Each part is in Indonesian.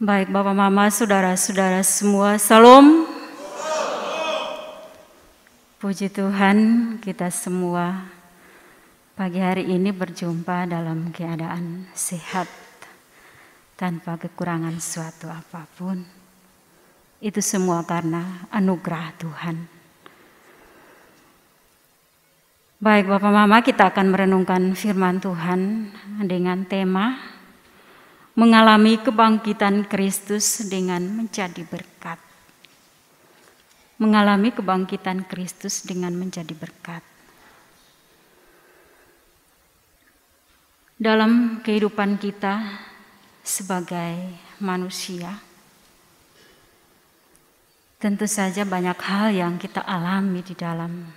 Baik Bapak Mama, saudara-saudara semua, Salam. Puji Tuhan, kita semua pagi hari ini berjumpa dalam keadaan sehat tanpa kekurangan suatu apapun. Itu semua karena anugerah Tuhan. Baik Bapak Mama, kita akan merenungkan firman Tuhan dengan tema mengalami kebangkitan Kristus dengan menjadi berkat. Mengalami kebangkitan Kristus dengan menjadi berkat. Dalam kehidupan kita sebagai manusia, tentu saja banyak hal yang kita alami di dalam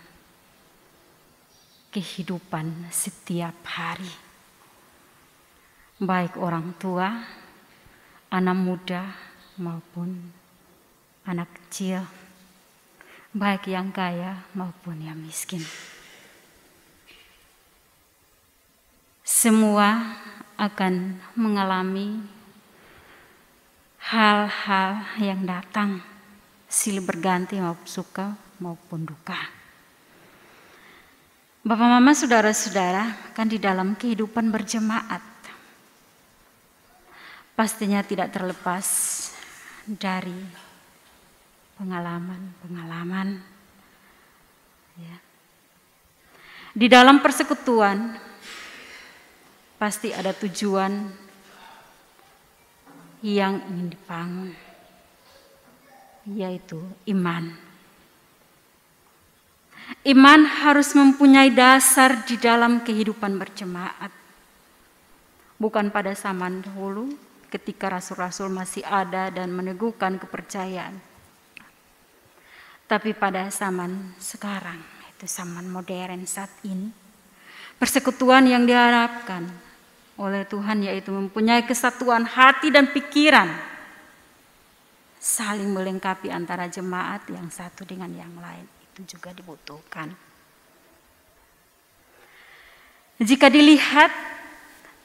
kehidupan setiap hari. Baik orang tua, anak muda maupun anak kecil, baik yang kaya maupun yang miskin. Semua akan mengalami hal-hal yang datang, silih berganti maupun suka maupun duka. Bapak Mama, saudara-saudara, kan di dalam kehidupan berjemaat pastinya tidak terlepas dari pengalaman-pengalaman. Ya. Di dalam persekutuan pasti ada tujuan yang ingin dibangun, yaitu iman. Iman harus mempunyai dasar di dalam kehidupan berjemaat. Bukan pada zaman dahulu ketika rasul-rasul masih ada dan meneguhkan kepercayaan. Tapi pada zaman sekarang, itu zaman modern saat ini, persekutuan yang diharapkan oleh Tuhan yaitu mempunyai kesatuan hati dan pikiran, saling melengkapi antara jemaat yang satu dengan yang lain, itu juga dibutuhkan. Jika dilihat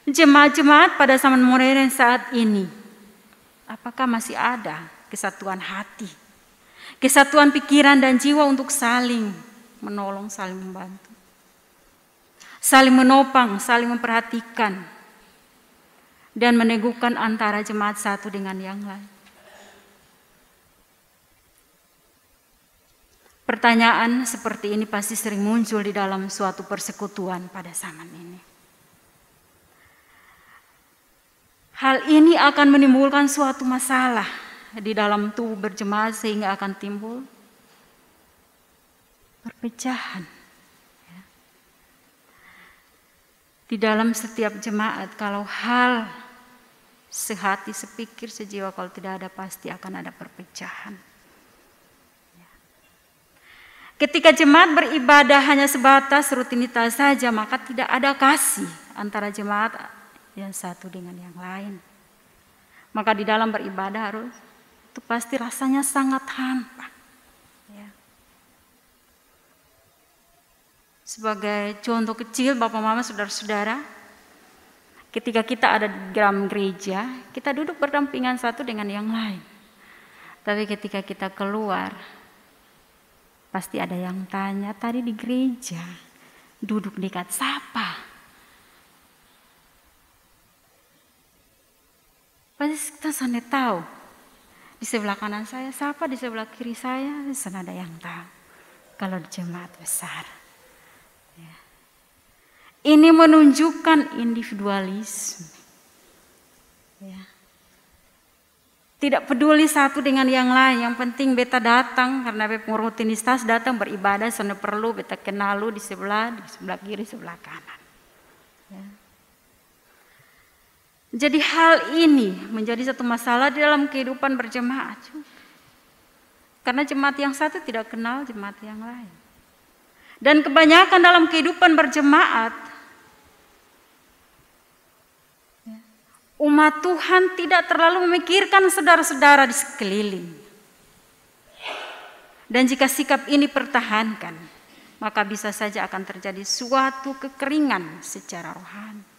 jemaat-jemaat pada zaman modern saat ini, apakah masih ada kesatuan hati, kesatuan pikiran dan jiwa untuk saling menolong, saling membantu, saling menopang, saling memperhatikan, dan meneguhkan antara jemaat satu dengan yang lain? Pertanyaan seperti ini pasti sering muncul di dalam suatu persekutuan pada zaman ini. Hal ini akan menimbulkan suatu masalah di dalam tubuh berjemaat sehingga akan timbul perpecahan. Di dalam setiap jemaat, kalau hal sehati, sepikir, sejiwa, kalau tidak ada pasti akan ada perpecahan. Ketika jemaat beribadah hanya sebatas rutinitas saja, maka tidak ada kasih antara jemaat yang satu dengan yang lain. Maka di dalam beribadah itu pasti rasanya sangat hampa. Ya. Sebagai contoh kecil, Bapak Mama, saudara-saudara, ketika kita ada di dalam gereja, kita duduk berdampingan satu dengan yang lain. Tapi ketika kita keluar, pasti ada yang tanya, tadi di gereja duduk dekat siapa? Pasti kita sana tahu. Di sebelah kanan saya siapa, di sebelah kiri saya, sana ada yang tahu. Kalau di jemaat besar. Ya. Ini menunjukkan individualisme. Ya. Tidak peduli satu dengan yang lain. Yang penting beta datang karena beta rutinitas datang beribadah. Sana perlu beta kenal lu di sebelah kiri, sebelah kanan. Ya. Jadi hal ini menjadi satu masalah di dalam kehidupan berjemaat. Karena jemaat yang satu tidak kenal jemaat yang lain. Dan kebanyakan dalam kehidupan berjemaat, umat Tuhan tidak terlalu memikirkan saudara-saudara di sekeliling. Dan jika sikap ini pertahankan, maka bisa saja akan terjadi suatu kekeringan secara rohani.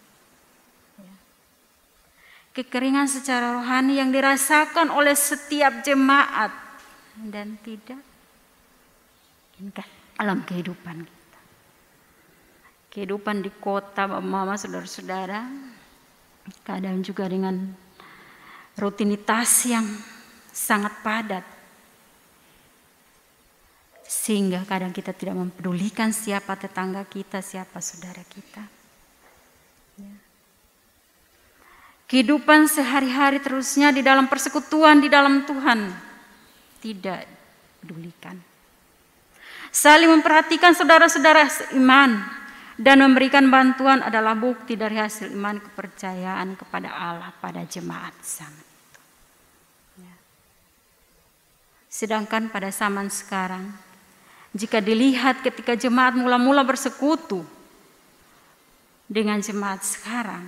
kekeringan secara rohani yang dirasakan oleh setiap jemaat dan tidak dalam kehidupan kita. Kehidupan di kota, mama, saudara-saudara, kadang juga dengan rutinitas yang sangat padat, sehingga kadang kita tidak mempedulikan siapa tetangga kita, siapa saudara kita. Kehidupan sehari-hari terusnya di dalam persekutuan di dalam Tuhan tidak pedulikan. Saling memperhatikan saudara-saudara seiman dan memberikan bantuan adalah bukti dari hasil iman kepercayaan kepada Allah pada jemaat zaman itu. Sedangkan pada zaman sekarang, jika dilihat ketika jemaat mula-mula bersekutu dengan jemaat sekarang,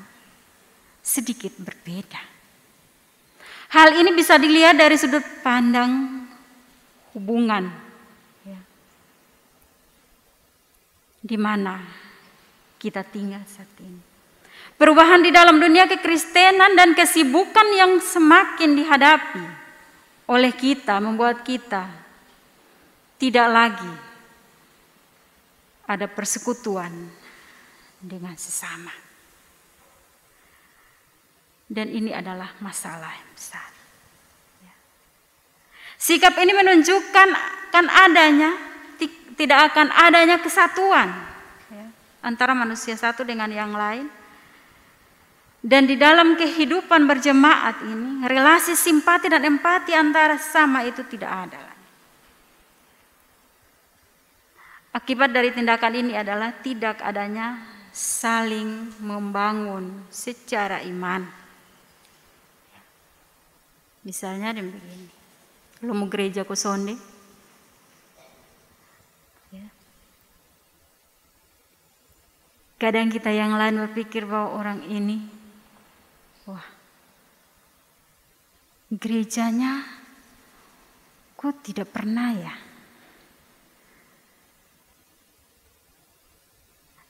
sedikit berbeda. Hal ini bisa dilihat dari sudut pandang hubungan, di mana kita tinggal saat ini. Perubahan di dalam dunia kekristenan dan kesibukan yang semakin dihadapi oleh kita membuat kita tidak lagi ada persekutuan dengan sesama. Dan ini adalah masalah yang besar. Sikap ini menunjukkan tidak akan adanya kesatuan antara manusia satu dengan yang lain. Dan di dalam kehidupan berjemaat ini, relasi simpati dan empati antara sesama itu tidak ada. Akibat dari tindakan ini adalah tidak adanya saling membangun secara iman. Misalnya begini, kalau mau gereja ke sonde, kadang kita yang lain berpikir bahwa orang ini, wah, gerejanya kok tidak pernah ya.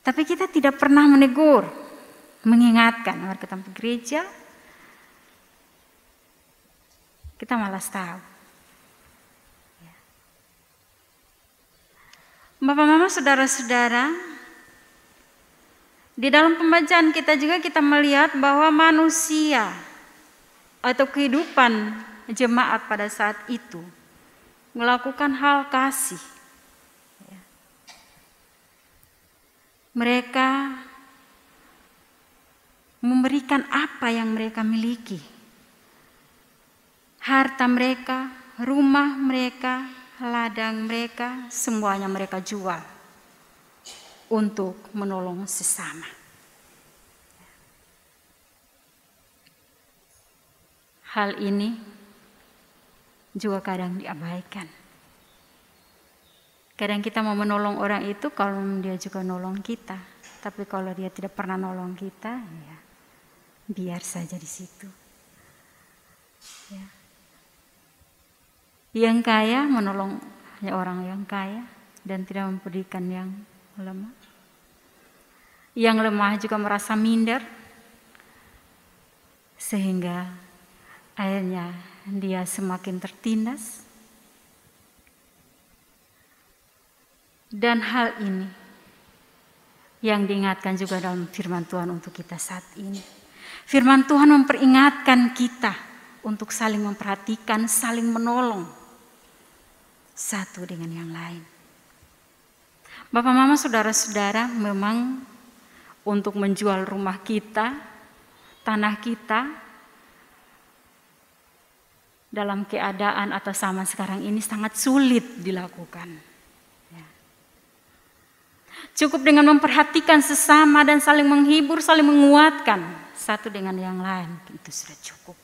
Tapi kita tidak pernah menegur, mengingatkan, mari kita ke gereja, kita malas tahu. Bapak, mama, saudara-saudara, di dalam pembacaan kita juga kita melihat bahwa manusia atau kehidupan jemaat pada saat itu melakukan hal kasih. Mereka memberikan apa yang mereka miliki. Harta mereka, rumah mereka, ladang mereka, semuanya mereka jual untuk menolong sesama. Hal ini juga kadang diabaikan. Kadang kita mau menolong orang itu kalau dia juga nolong kita. Tapi kalau dia tidak pernah nolong kita, ya biar saja di situ. Ya. Yang kaya menolong orang yang kaya dan tidak mempedulikan yang lemah. Yang lemah juga merasa minder sehingga akhirnya dia semakin tertindas. Dan hal ini yang diingatkan juga dalam firman Tuhan untuk kita saat ini. Firman Tuhan memperingatkan kita untuk saling memperhatikan, saling menolong satu dengan yang lain. Bapak, mama, saudara-saudara, memang untuk menjual rumah kita, tanah kita, dalam keadaan atau zaman sekarang ini sangat sulit dilakukan. Cukup dengan memperhatikan sesama dan saling menghibur, saling menguatkan satu dengan yang lain, itu sudah cukup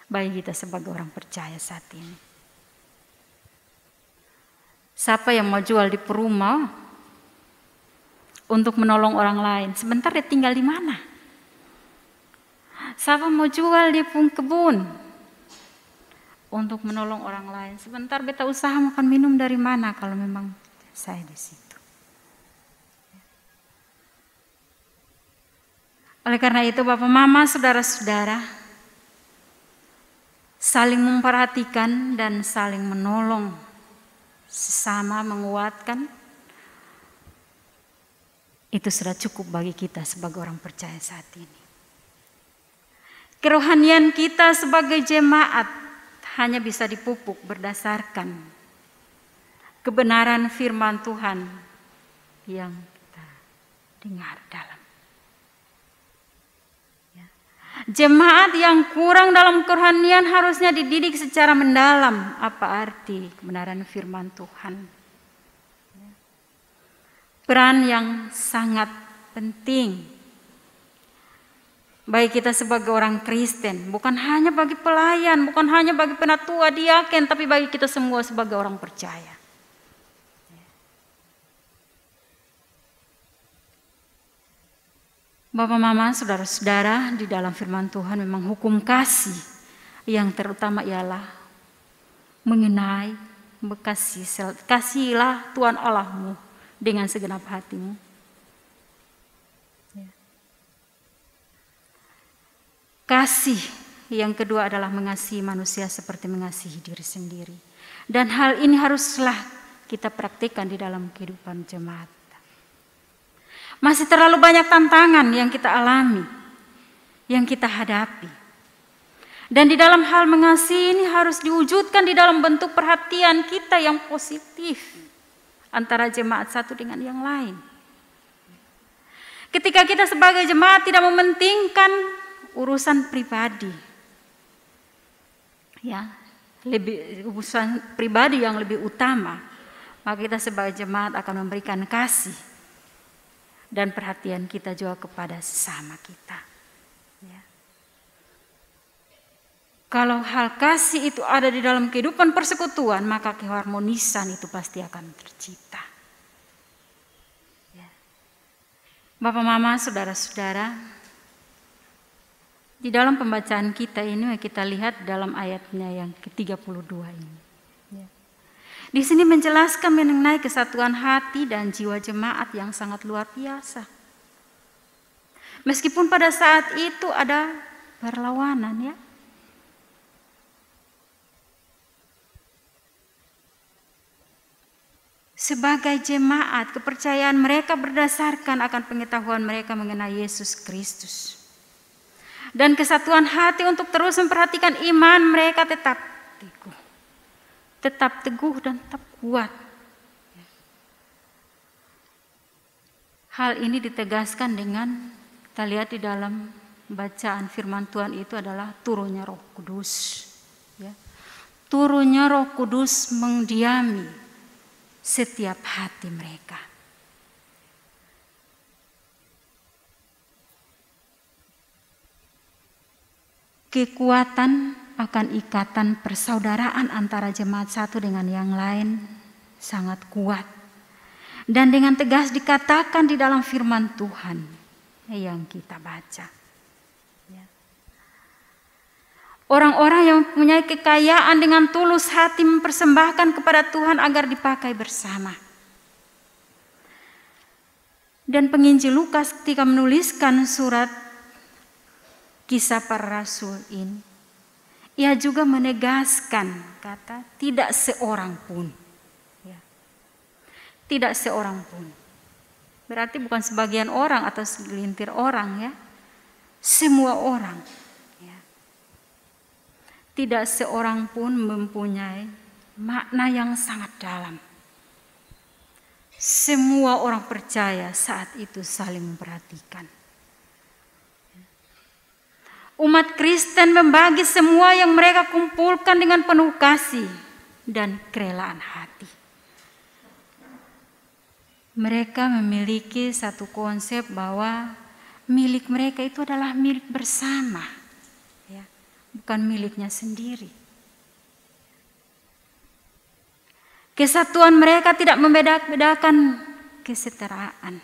bagi kita sebagai orang percaya saat ini. Siapa yang mau jual di Perumau untuk menolong orang lain? Sebentar dia tinggal di mana? Siapa mau jual di kebun untuk menolong orang lain? Sebentar beta usaha makan minum dari mana kalau memang saya di situ. Oleh karena itu Bapak, Mama, saudara-saudara, saling memperhatikan dan saling menolong, sesama menguatkan, itu sudah cukup bagi kita sebagai orang percaya saat ini. Kerohanian kita sebagai jemaat hanya bisa dipupuk berdasarkan kebenaran firman Tuhan yang kita dengar dalam. Jemaat yang kurang dalam kerohanian harusnya dididik secara mendalam apa arti kebenaran firman Tuhan. Peran yang sangat penting bagi kita sebagai orang Kristen, bukan hanya bagi pelayan, bukan hanya bagi penatua diaken, tapi bagi kita semua sebagai orang percaya. Bapak, Mama, saudara-saudara, di dalam firman Tuhan memang hukum kasih yang terutama ialah mengenai kasihilah Tuhan Allahmu dengan segenap hatimu. Kasih yang kedua adalah mengasihi manusia seperti mengasihi diri sendiri. Dan hal ini haruslah kita praktikkan di dalam kehidupan jemaat. Masih terlalu banyak tantangan yang kita alami, yang kita hadapi. Dan di dalam hal mengasihi ini harus diwujudkan di dalam bentuk perhatian kita yang positif antara jemaat satu dengan yang lain. Ketika kita sebagai jemaat tidak mementingkan urusan pribadi, urusan pribadi yang lebih utama, maka kita sebagai jemaat akan memberikan kasih dan perhatian kita juga kepada sesama kita. Ya. Kalau hal kasih itu ada di dalam kehidupan persekutuan, maka keharmonisan itu pasti akan tercipta. Ya. Bapak, Mama, saudara-saudara, di dalam pembacaan kita ini kita lihat dalam ayatnya yang ke-32 ini. Ya. Di sini menjelaskan mengenai kesatuan hati dan jiwa jemaat yang sangat luar biasa. Meskipun pada saat itu ada perlawanan, ya. Sebagai jemaat, kepercayaan mereka berdasarkan akan pengetahuan mereka mengenai Yesus Kristus. Dan kesatuan hati untuk terus memperhatikan iman mereka tetap teguh dan tetap kuat. Hal ini ditegaskan dengan kita lihat di dalam bacaan firman Tuhan itu adalah turunnya Roh Kudus. Ya. Turunnya Roh Kudus mendiami setiap hati mereka. Kekuatan akan ikatan persaudaraan antara jemaat satu dengan yang lain sangat kuat. Dan dengan tegas dikatakan di dalam firman Tuhan yang kita baca. Orang-orang yang mempunyai kekayaan dengan tulus hati mempersembahkan kepada Tuhan agar dipakai bersama. Dan penginjil Lukas ketika menuliskan surat Kisah Para Rasul ini, ia juga menegaskan kata tidak seorang pun. Ya. Tidak seorang pun. Berarti bukan sebagian orang atau segelintir orang, ya. Semua orang. Ya. Tidak seorang pun mempunyai makna yang sangat dalam. Semua orang percaya saat itu saling memperhatikan. Umat Kristen membagi semua yang mereka kumpulkan dengan penuh kasih dan kerelaan hati. Mereka memiliki satu konsep bahwa milik mereka itu adalah milik bersama, ya, bukan miliknya sendiri. Kesatuan mereka tidak membeda-bedakan kesetaraan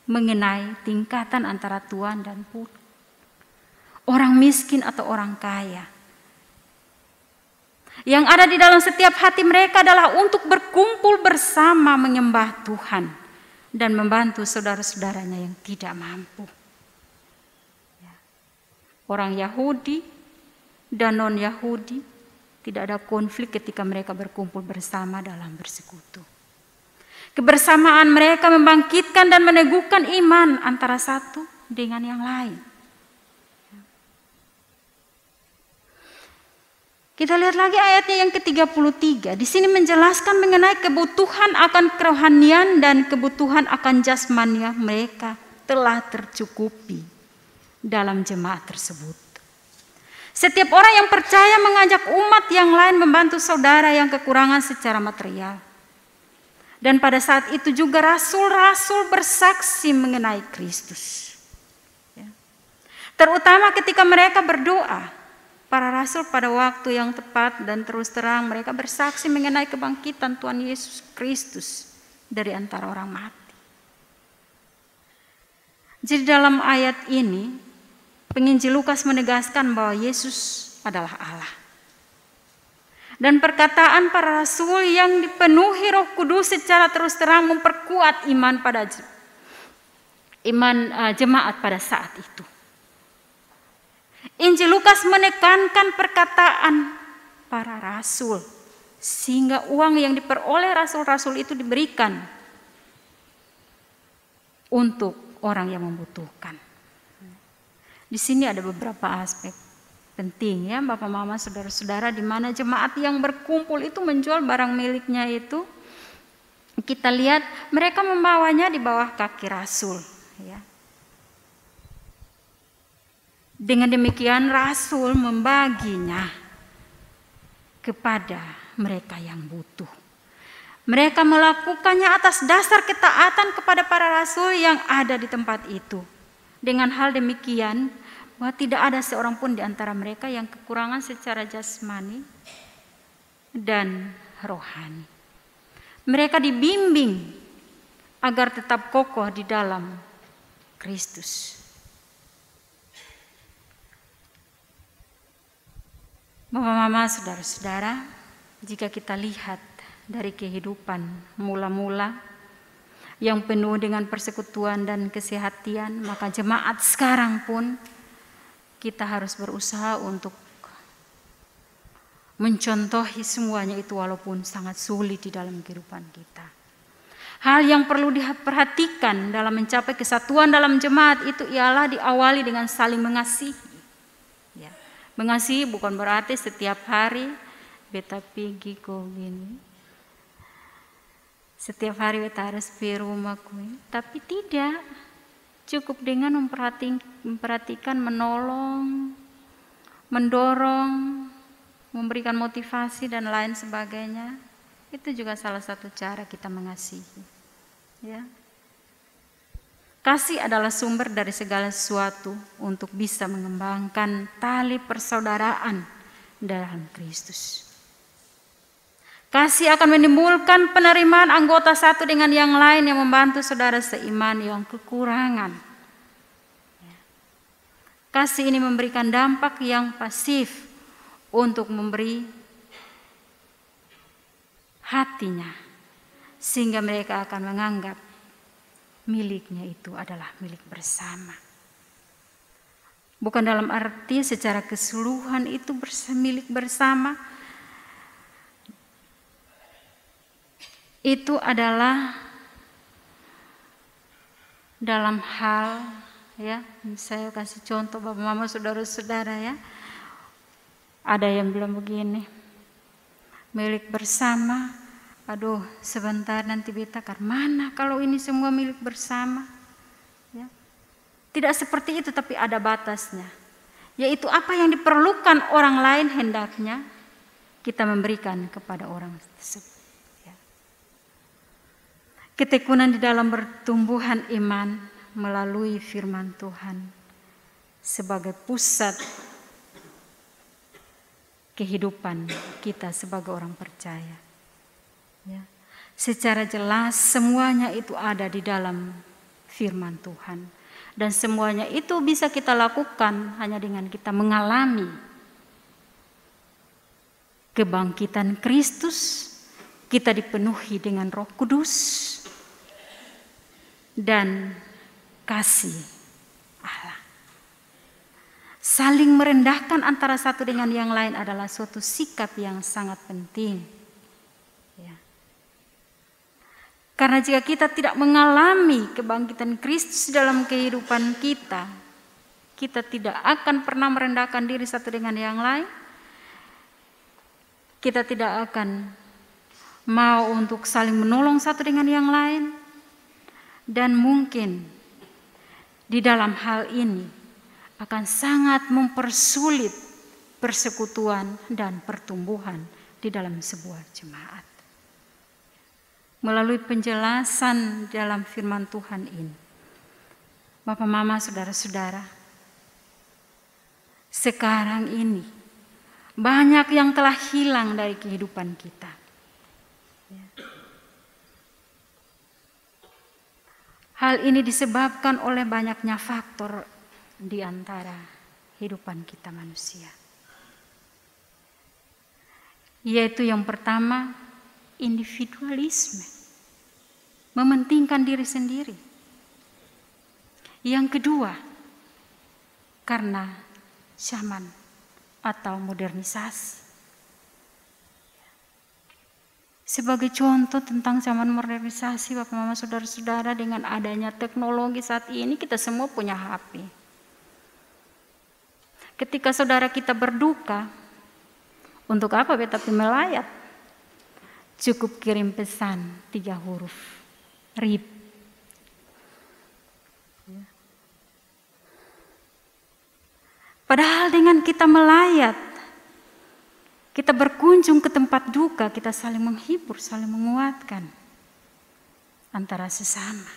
mengenai tingkatan antara tuan dan putri, orang miskin atau orang kaya. Yang ada di dalam setiap hati mereka adalah untuk berkumpul bersama menyembah Tuhan dan membantu saudara-saudaranya yang tidak mampu. Orang Yahudi dan non-Yahudi Tidak ada konflik ketika mereka berkumpul bersama dalam bersekutu. Kebersamaan mereka membangkitkan dan meneguhkan iman antara satu dengan yang lain. Kita lihat lagi ayatnya yang ke-33. Di sini menjelaskan mengenai kebutuhan akan kerohanian dan kebutuhan akan jasmania mereka telah tercukupi dalam jemaat tersebut. Setiap orang yang percaya mengajak umat yang lain membantu saudara yang kekurangan secara material. Dan pada saat itu juga rasul-rasul bersaksi mengenai Kristus. Terutama ketika mereka berdoa. Para rasul pada waktu yang tepat dan terus terang mereka bersaksi mengenai kebangkitan Tuhan Yesus Kristus dari antara orang mati. Jadi dalam ayat ini penginjil Lukas menegaskan bahwa Yesus adalah Allah. Dan perkataan para rasul yang dipenuhi Roh Kudus secara terus terang memperkuat iman jemaat pada saat itu. Injil Lukas menekankan perkataan para rasul sehingga uang yang diperoleh rasul-rasul itu diberikan untuk orang yang membutuhkan. Di sini ada beberapa aspek penting ya Bapak Mama Saudara-saudara, di mana jemaat yang berkumpul itu menjual barang miliknya itu, kita lihat mereka membawanya di bawah kaki rasul ya. Dengan demikian rasul membaginya kepada mereka yang butuh. Mereka melakukannya atas dasar ketaatan kepada para rasul yang ada di tempat itu. Dengan hal demikian, bahwa tidak ada seorang pun di antara mereka yang kekurangan secara jasmani dan rohani. Mereka dibimbing agar tetap kokoh di dalam Kristus. Bapak Mama Saudara-saudara, jika kita lihat dari kehidupan mula-mula yang penuh dengan persekutuan dan kesehatian, maka jemaat sekarang pun kita harus berusaha untuk mencontohi semuanya itu walaupun sangat sulit di dalam kehidupan kita. Hal yang perlu diperhatikan dalam mencapai kesatuan dalam jemaat itu ialah diawali dengan saling mengasihi. Mengasihi bukan berarti setiap hari beta pergi kau gini. Setiap hari beta harus pergi rumahku. Tapi tidak. Cukup dengan memperhatikan, menolong, mendorong, memberikan motivasi dan lain sebagainya. Itu juga salah satu cara kita mengasihi. Ya. Kasih adalah sumber dari segala sesuatu untuk bisa mengembangkan tali persaudaraan dalam Kristus. Kasih akan menimbulkan penerimaan anggota satu dengan yang lain yang membantu saudara seiman yang kekurangan. Kasih ini memberikan dampak yang pasif untuk memberi hatinya, sehingga mereka akan menganggap miliknya itu adalah milik bersama. Bukan dalam arti secara keseluruhan itu milik bersama. Itu adalah dalam hal ya, saya kasih contoh Bapak Mama Saudara-saudara ya. Ada yang bilang begini, milik bersama. Aduh, sebentar nanti beta mana kalau ini semua milik bersama. Ya. Tidak seperti itu, tapi ada batasnya. Yaitu apa yang diperlukan orang lain hendaknya kita memberikan kepada orang tersebut. Ya. Ketekunan di dalam pertumbuhan iman melalui firman Tuhan sebagai pusat kehidupan kita sebagai orang percaya. Ya. Secara jelas semuanya itu ada di dalam firman Tuhan. Dan semuanya itu bisa kita lakukan hanya dengan kita mengalami kebangkitan Kristus. Kita dipenuhi dengan Roh Kudus dan kasih Allah. saling merendahkan antara satu dengan yang lain adalah suatu sikap yang sangat penting. Ya. Karena jika kita tidak mengalami kebangkitan Kristus dalam kehidupan kita, kita tidak akan pernah merendahkan diri satu dengan yang lain. Kita tidak akan mau untuk saling menolong satu dengan yang lain. Dan mungkin di dalam hal ini akan sangat mempersulit persekutuan dan pertumbuhan di dalam sebuah jemaat. Melalui penjelasan dalam firman Tuhan ini, Bapak, Mama, saudara-saudara, sekarang ini banyak yang telah hilang dari kehidupan kita. Hal ini disebabkan oleh banyaknya faktor di antara kehidupan kita manusia. Yaitu yang pertama, individualisme. Mementingkan diri sendiri. Yang kedua, karena zaman atau modernisasi. Sebagai contoh tentang zaman modernisasi, Bapak, Mama, saudara-saudara, dengan adanya teknologi saat ini kita semua punya HP. Ketika saudara kita berduka, untuk apa beta melayat? Cukup kirim pesan 3 huruf, RIP. Padahal dengan kita melayat, kita berkunjung ke tempat duka, kita saling menghibur, saling menguatkan antara sesama.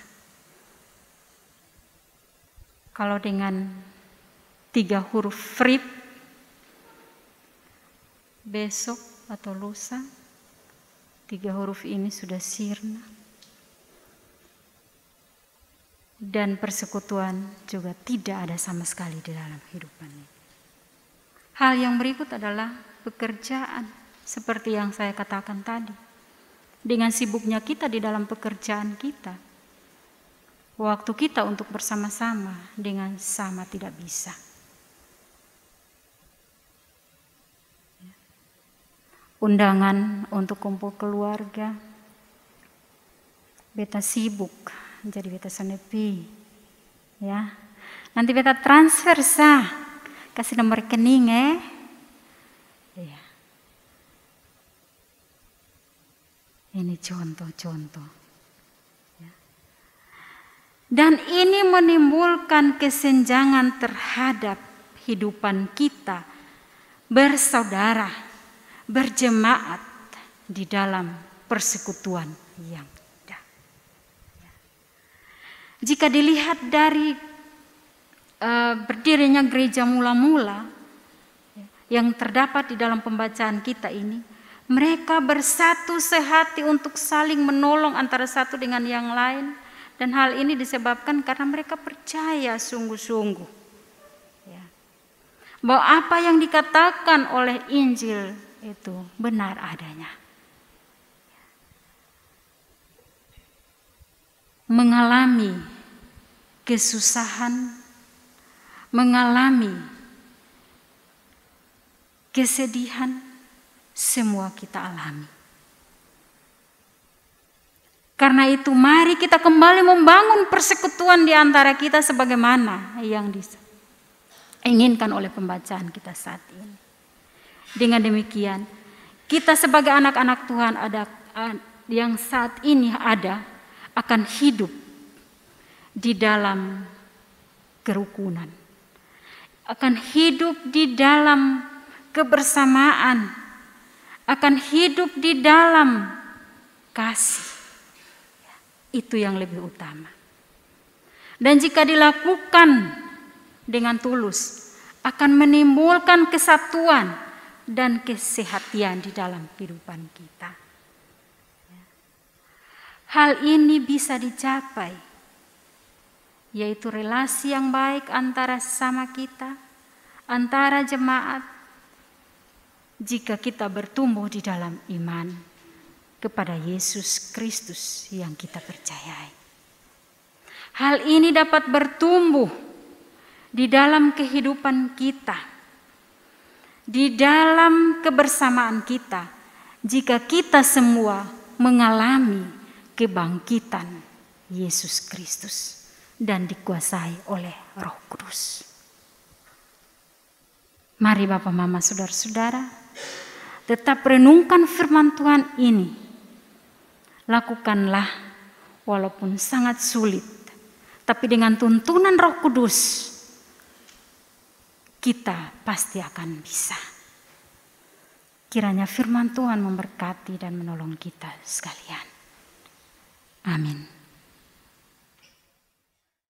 Kalau dengan 3 huruf RIP, besok atau lusa, 3 huruf ini sudah sirna. Dan persekutuan juga tidak ada sama sekali di dalam kehidupan ini. Hal yang berikut adalah pekerjaan, seperti yang saya katakan tadi. Dengan sibuknya kita di dalam pekerjaan kita, waktu kita untuk bersama-sama dengan sama tidak bisa. Undangan untuk kumpul keluarga, beta sibuk, jadi beta senepi, ya. Nanti beta transfer sah, kasih nomor rekening ya. Ini contoh-contoh. Ya. Dan ini menimbulkan kesenjangan terhadap kehidupan kita bersaudara, berjemaat di dalam persekutuan yang ada. Jika dilihat dari berdirinya gereja mula-mula yang terdapat di dalam pembacaan kita ini, mereka bersatu sehati untuk saling menolong antara satu dengan yang lain, dan hal ini disebabkan karena mereka percaya sungguh-sungguh bahwa apa yang dikatakan oleh Injil itu benar adanya. Mengalami kesusahan, mengalami kesedihan, semua kita alami. Karena itu mari kita kembali membangun persekutuan di antara kita sebagaimana yang diinginkan oleh pembacaan kita saat ini. Dengan demikian, kita sebagai anak-anak Tuhan yang saat ini ada akan hidup di dalam kerukunan, akan hidup di dalam kebersamaan, akan hidup di dalam kasih. Itu yang lebih utama. Dan jika dilakukan dengan tulus, akan menimbulkan kesatuan dan kesehatan di dalam kehidupan kita. Hal ini bisa dicapai, yaitu relasi yang baik antara sesama kita, antara jemaat, jika kita bertumbuh di dalam iman kepada Yesus Kristus yang kita percayai. Hal ini dapat bertumbuh di dalam kehidupan kita, di dalam kebersamaan kita, jika kita semua mengalami kebangkitan Yesus Kristus dan dikuasai oleh Roh Kudus. Mari Bapak, Mama, Saudara-saudara, tetap renungkan firman Tuhan ini. Lakukanlah walaupun sangat sulit, tapi dengan tuntunan Roh Kudus, kita pasti akan bisa. Kiranya firman Tuhan memberkati dan menolong kita sekalian. Amin.